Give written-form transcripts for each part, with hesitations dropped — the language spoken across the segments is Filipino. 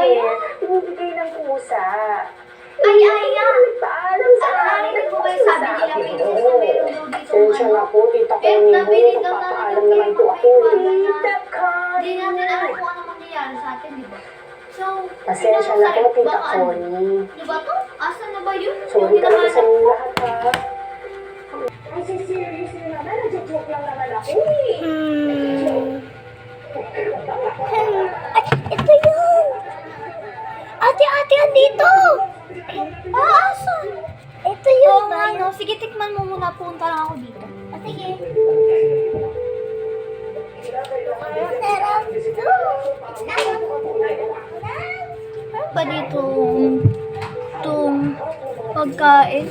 Bumibigay ng pusa. Ay, nga! Paalam sa amin. Narinig ko kayo sabi nila, may isa na meron daw dito Sensya na po, tita ko ni nabilis mo. daw Papaalam namin naman po ako. Tita Connie. Hindi natin alam kung ano mangyayari sa atin, di ba? So, Pasensya na po, tita Connie. Di ba to? Asan na ba yun? Sorry talaga sa inyo lahat, ha. Ay, serious na naman. Nag-joke lang naman ako eh. Ito yun! Ate, andito! Asan? Ito yun ba? Ano? Sige, tikman mo muna. Punta lang ako dito. Sige. Ano ba dito? Itong pagkain?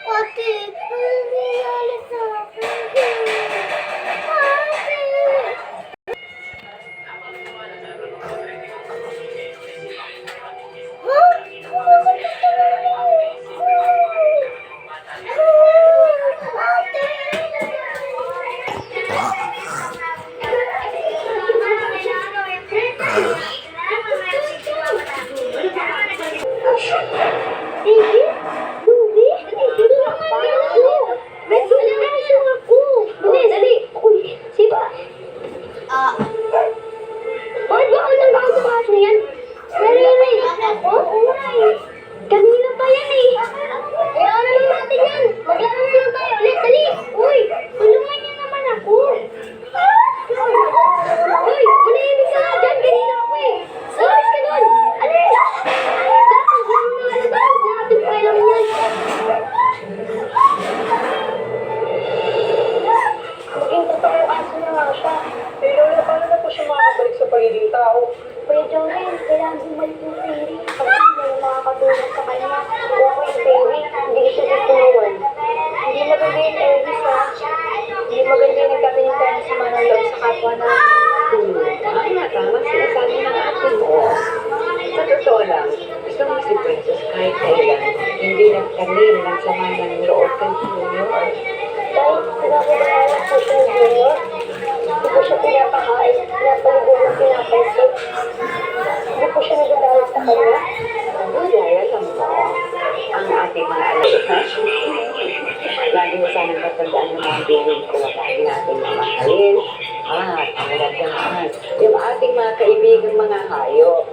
Ate, ano nangyayari sa akin? Ate! Kanina pa yan eh. Kaya ano naman natin yan? Maglaro na lang tayo ulit. Dali! Uy! Tulungan niyo naman ako. Uy! Manahimik ka nga dyan. Kanina ako eh. Alis ka doon! Alis! Dapat lang na alis ka. Natin pa lang yan. Maging totoo aso na nga siya. Eh, Lola, paano na po siya makakabalik sa pagiging tao? Kuya Joel, kailangan bumalik yung fairy. Kasi hindi na makakatulong sa kanya. Kung ako yung fairy, hindi ko siya tutulungan. Hindi maganda yung Elvis ha. Hindi maganda yung nagkatanim tayo ng sama ng loob sa kapwa natin. Tama sinasabi ng ate mo. Sa totoo lang, gusto mo si Princess kahit kailan, hindi nagtanim ng sama ng loob kay Junior. Kahit pinapagalan po siya ng junior, hindi ko siya pinapakain, pinapaligo ng pinapaisip. Hindi po siya nagagalit sa kanya. Dahil alam mo, ang ating mga alaga, lagi mo sanang matandaan ng mga binig ko na lagi natin mamahalin at ang alagaan. Yung ating mga kaibigang mga hayop,